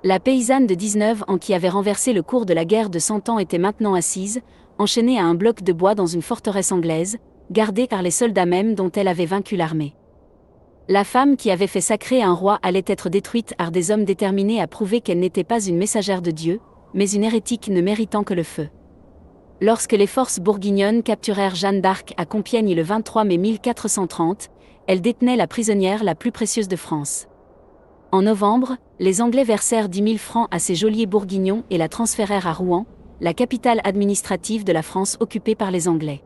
La paysanne de 19 ans qui avait renversé le cours de la guerre de 100 ans était maintenant assise, enchaînée à un bloc de bois dans une forteresse anglaise, gardée par les soldats mêmes dont elle avait vaincu l'armée. La femme qui avait fait sacrer un roi allait être détruite par des hommes déterminés à prouver qu'elle n'était pas une messagère de Dieu, mais une hérétique ne méritant que le feu. Lorsque les forces bourguignonnes capturèrent Jeanne d'Arc à Compiègne le 23 mai 1430, elle détenait la prisonnière la plus précieuse de France. En novembre, les Anglais versèrent 10 000 francs à ces geôliers bourguignons et la transférèrent à Rouen, la capitale administrative de la France occupée par les Anglais.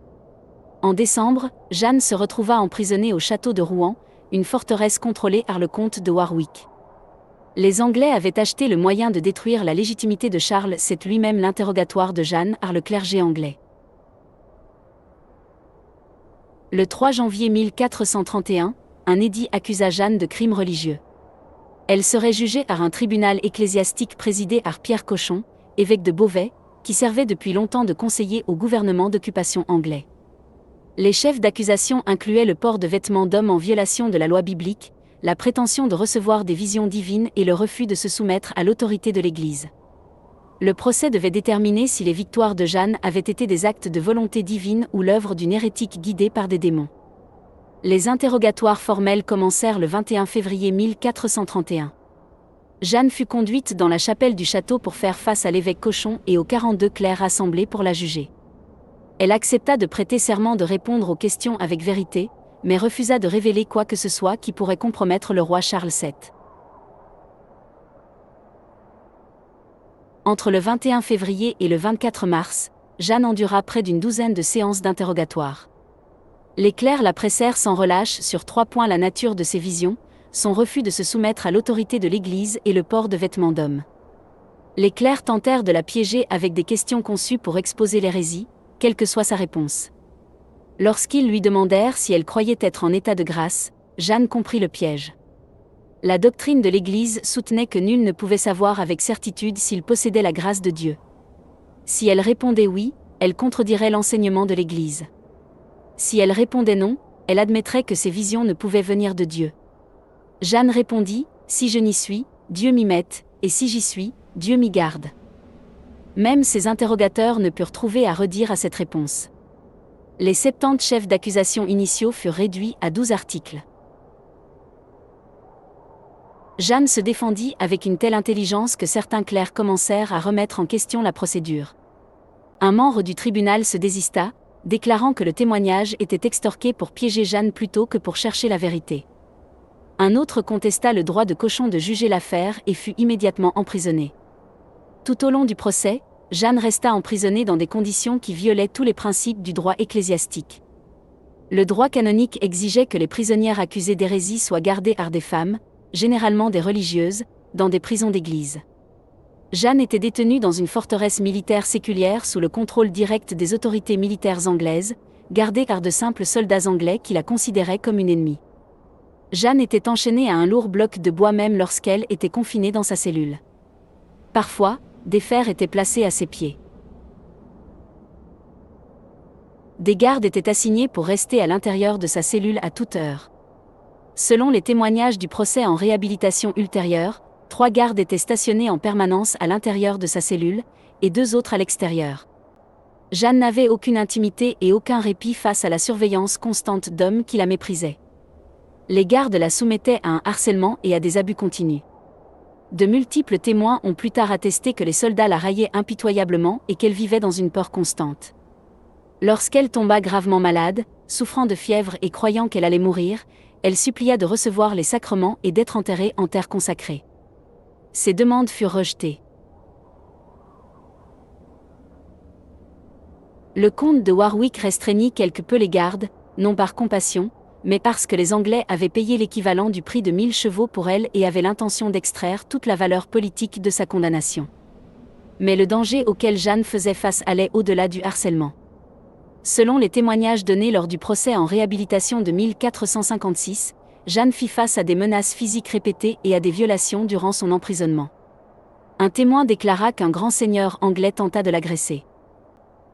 En décembre, Jeanne se retrouva emprisonnée au château de Rouen, une forteresse contrôlée par le comte de Warwick. Les Anglais avaient acheté le moyen de détruire la légitimité de Charles VII lui-même l'interrogatoire de Jeanne par le clergé anglais. Le 3 janvier 1431, un édit accusa Jeanne de crimes religieux. Elle serait jugée par un tribunal ecclésiastique présidé par Pierre Cochon, évêque de Beauvais, qui servait depuis longtemps de conseiller au gouvernement d'occupation anglais. Les chefs d'accusation incluaient le port de vêtements d'hommes en violation de la loi biblique, la prétention de recevoir des visions divines et le refus de se soumettre à l'autorité de l'Église. Le procès devait déterminer si les victoires de Jeanne avaient été des actes de volonté divine ou l'œuvre d'une hérétique guidée par des démons. Les interrogatoires formels commencèrent le 21 février 1431. Jeanne fut conduite dans la chapelle du château pour faire face à l'évêque Cochon et aux 42 clercs rassemblés pour la juger. Elle accepta de prêter serment de répondre aux questions avec vérité, mais refusa de révéler quoi que ce soit qui pourrait compromettre le roi Charles VII. Entre le 21 février et le 24 mars, Jeanne endura près d'une douzaine de séances d'interrogatoire. Les clercs la pressèrent sans relâche sur 3 points: la nature de ses visions, son refus de se soumettre à l'autorité de l'Église et le port de vêtements d'hommes. Les clercs tentèrent de la piéger avec des questions conçues pour exposer l'hérésie, quelle que soit sa réponse. Lorsqu'ils lui demandèrent si elle croyait être en état de grâce, Jeanne comprit le piège. La doctrine de l'Église soutenait que nul ne pouvait savoir avec certitude s'il possédait la grâce de Dieu. Si elle répondait oui, elle contredirait l'enseignement de l'Église. Si elle répondait non, elle admettrait que ses visions ne pouvaient venir de Dieu. Jeanne répondit: « Si je n'y suis, Dieu m'y mette, et si j'y suis, Dieu m'y garde. » Même ses interrogateurs ne purent trouver à redire à cette réponse. Les 70 chefs d'accusation initiaux furent réduits à 12 articles. Jeanne se défendit avec une telle intelligence que certains clercs commencèrent à remettre en question la procédure. Un membre du tribunal se désista, déclarant que le témoignage était extorqué pour piéger Jeanne plutôt que pour chercher la vérité. Un autre contesta le droit de Cochon de juger l'affaire et fut immédiatement emprisonné. Tout au long du procès, Jeanne resta emprisonnée dans des conditions qui violaient tous les principes du droit ecclésiastique. Le droit canonique exigeait que les prisonnières accusées d'hérésie soient gardées par des femmes, généralement des religieuses, dans des prisons d'église. Jeanne était détenue dans une forteresse militaire séculière sous le contrôle direct des autorités militaires anglaises, gardée par de simples soldats anglais qui la considéraient comme une ennemie. Jeanne était enchaînée à un lourd bloc de bois même lorsqu'elle était confinée dans sa cellule. Parfois, des fers étaient placés à ses pieds. Des gardes étaient assignés pour rester à l'intérieur de sa cellule à toute heure. Selon les témoignages du procès en réhabilitation ultérieure, 3 gardes étaient stationnés en permanence à l'intérieur de sa cellule, et 2 autres à l'extérieur. Jeanne n'avait aucune intimité et aucun répit face à la surveillance constante d'hommes qui la méprisaient. Les gardes la soumettaient à un harcèlement et à des abus continus. De multiples témoins ont plus tard attesté que les soldats la raillaient impitoyablement et qu'elle vivait dans une peur constante. Lorsqu'elle tomba gravement malade, souffrant de fièvre et croyant qu'elle allait mourir, elle supplia de recevoir les sacrements et d'être enterrée en terre consacrée. Ses demandes furent rejetées. Le comte de Warwick restreignit quelque peu les gardes, non par compassion, mais parce que les Anglais avaient payé l'équivalent du prix de 1000 chevaux pour elle et avaient l'intention d'extraire toute la valeur politique de sa condamnation. Mais le danger auquel Jeanne faisait face allait au-delà du harcèlement. Selon les témoignages donnés lors du procès en réhabilitation de 1456, Jeanne fit face à des menaces physiques répétées et à des violations durant son emprisonnement. Un témoin déclara qu'un grand seigneur anglais tenta de l'agresser.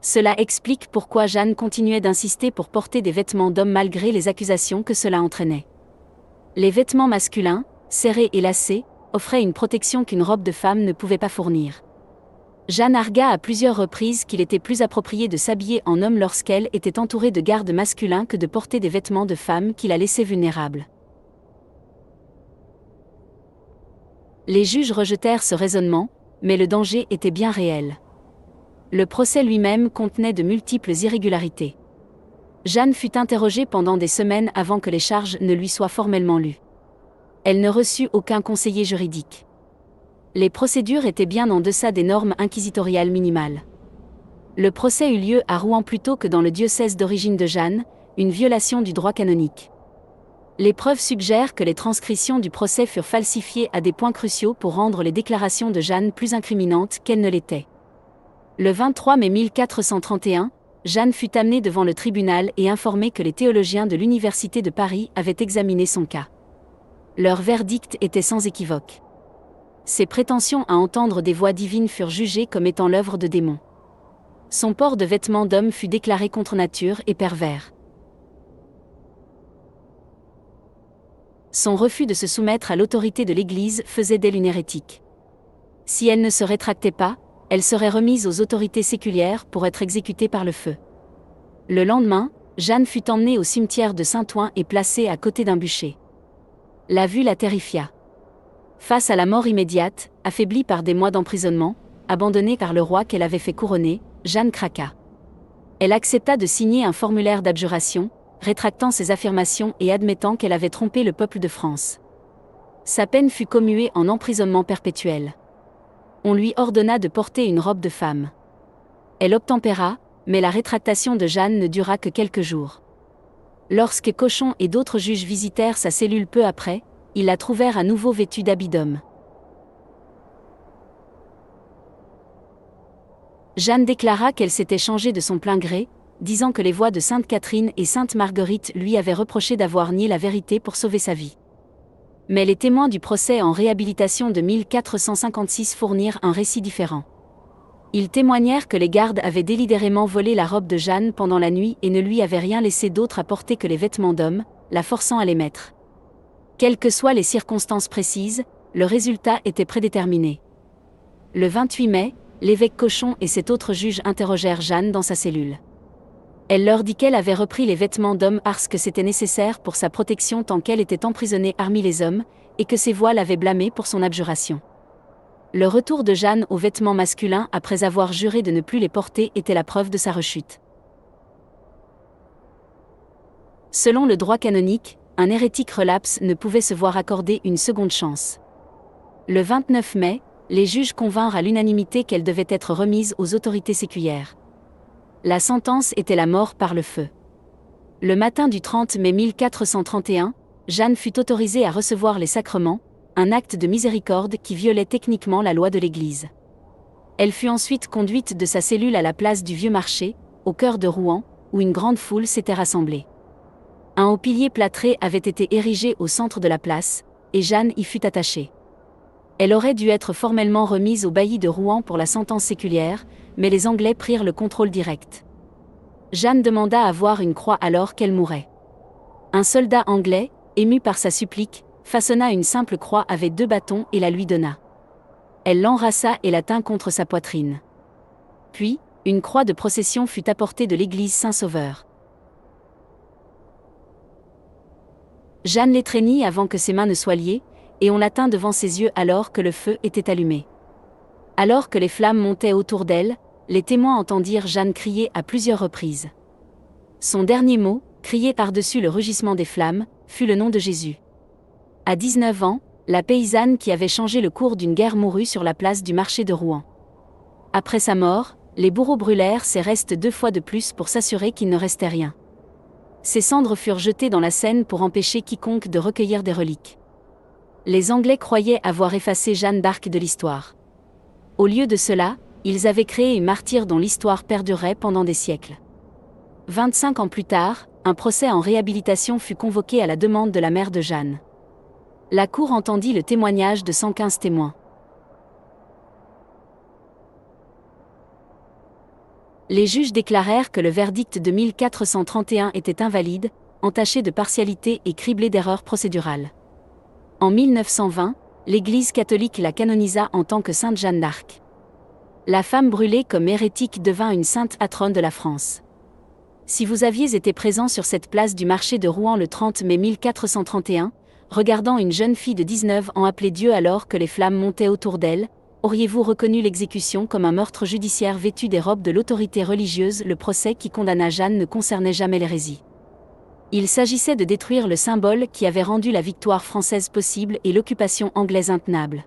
Cela explique pourquoi Jeanne continuait d'insister pour porter des vêtements d'homme malgré les accusations que cela entraînait. Les vêtements masculins, serrés et lacés, offrait une protection qu'une robe de femme ne pouvait pas fournir. Jeanne argua à plusieurs reprises qu'il était plus approprié de s'habiller en homme lorsqu'elle était entourée de gardes masculins que de porter des vêtements de femme qui la laissaient vulnérable. Les juges rejetèrent ce raisonnement, mais le danger était bien réel. Le procès lui-même contenait de multiples irrégularités. Jeanne fut interrogée pendant des semaines avant que les charges ne lui soient formellement lues. Elle ne reçut aucun conseiller juridique. Les procédures étaient bien en deçà des normes inquisitoriales minimales. Le procès eut lieu à Rouen plutôt que dans le diocèse d'origine de Jeanne, une violation du droit canonique. Les preuves suggèrent que les transcriptions du procès furent falsifiées à des points cruciaux pour rendre les déclarations de Jeanne plus incriminantes qu'elles ne l'étaient. Le 23 mai 1431, Jeanne fut amenée devant le tribunal et informée que les théologiens de l'Université de Paris avaient examiné son cas. Leur verdict était sans équivoque. Ses prétentions à entendre des voix divines furent jugées comme étant l'œuvre de démons. Son port de vêtements d'homme fut déclaré contre nature et pervers. Son refus de se soumettre à l'autorité de l'Église faisait d'elle une hérétique. Si elle ne se rétractait pas, elle serait remise aux autorités séculières pour être exécutée par le feu. Le lendemain, Jeanne fut emmenée au cimetière de Saint-Ouen et placée à côté d'un bûcher. La vue la terrifia. Face à la mort immédiate, affaiblie par des mois d'emprisonnement, abandonnée par le roi qu'elle avait fait couronner, Jeanne craqua. Elle accepta de signer un formulaire d'abjuration, rétractant ses affirmations et admettant qu'elle avait trompé le peuple de France. Sa peine fut commuée en emprisonnement perpétuel. On lui ordonna de porter une robe de femme. Elle obtempéra, mais la rétractation de Jeanne ne dura que quelques jours. Lorsque Cochon et d'autres juges visitèrent sa cellule peu après, ils la trouvèrent à nouveau vêtue d'habits d'homme. Jeanne déclara qu'elle s'était changée de son plein gré, disant que les voix de Sainte Catherine et Sainte Marguerite lui avaient reproché d'avoir nié la vérité pour sauver sa vie. Mais les témoins du procès en réhabilitation de 1456 fournirent un récit différent. Ils témoignèrent que les gardes avaient délibérément volé la robe de Jeanne pendant la nuit et ne lui avaient rien laissé d'autre à porter que les vêtements d'homme, la forçant à les mettre. Quelles que soient les circonstances précises, le résultat était prédéterminé. Le 28 mai, l'évêque Cochon et cet autre juge interrogèrent Jeanne dans sa cellule. Elle leur dit qu'elle avait repris les vêtements d'homme parce que c'était nécessaire pour sa protection tant qu'elle était emprisonnée parmi les hommes, et que ses voix l'avaient blâmée pour son abjuration. Le retour de Jeanne aux vêtements masculins après avoir juré de ne plus les porter était la preuve de sa rechute. Selon le droit canonique, un hérétique relapse ne pouvait se voir accorder une seconde chance. Le 29 mai, les juges convinrent à l'unanimité qu'elle devait être remise aux autorités séculières. La sentence était la mort par le feu. Le matin du 30 mai 1431, Jeanne fut autorisée à recevoir les sacrements, un acte de miséricorde qui violait techniquement la loi de l'Église. Elle fut ensuite conduite de sa cellule à la place du Vieux Marché, au cœur de Rouen, où une grande foule s'était rassemblée. Un haut pilier plâtré avait été érigé au centre de la place, et Jeanne y fut attachée. Elle aurait dû être formellement remise au bailli de Rouen pour la sentence séculière, mais les Anglais prirent le contrôle direct. Jeanne demanda à voir une croix alors qu'elle mourait. Un soldat anglais, ému par sa supplique, façonna une simple croix avec 2 bâtons et la lui donna. Elle l'enlaça et la tint contre sa poitrine. Puis, une croix de procession fut apportée de l'église Saint-Sauveur. Jeanne l'étreignit avant que ses mains ne soient liées, et on la tint devant ses yeux alors que le feu était allumé. Alors que les flammes montaient autour d'elle, les témoins entendirent Jeanne crier à plusieurs reprises. Son dernier mot, crié par-dessus le rugissement des flammes, fut le nom de Jésus. À 19 ans, la paysanne qui avait changé le cours d'une guerre mourut sur la place du marché de Rouen. Après sa mort, les bourreaux brûlèrent ses restes 2 fois de plus pour s'assurer qu'il ne restait rien. Ses cendres furent jetées dans la Seine pour empêcher quiconque de recueillir des reliques. Les Anglais croyaient avoir effacé Jeanne d'Arc de l'histoire. Au lieu de cela, ils avaient créé une martyre dont l'histoire perdurerait pendant des siècles. 25 ans plus tard, un procès en réhabilitation fut convoqué à la demande de la mère de Jeanne. La cour entendit le témoignage de 115 témoins. Les juges déclarèrent que le verdict de 1431 était invalide, entaché de partialité et criblé d'erreurs procédurales. En 1920, l'Église catholique la canonisa en tant que sainte Jeanne d'Arc. La femme brûlée comme hérétique devint une sainte patronne de la France. Si vous aviez été présent sur cette place du marché de Rouen le 30 mai 1431, regardant une jeune fille de 19 ans appeler Dieu alors que les flammes montaient autour d'elle, auriez-vous reconnu l'exécution comme un meurtre judiciaire vêtu des robes de l'autorité religieuse? Le procès qui condamna Jeanne ne concernait jamais l'hérésie. Il s'agissait de détruire le symbole qui avait rendu la victoire française possible et l'occupation anglaise intenable.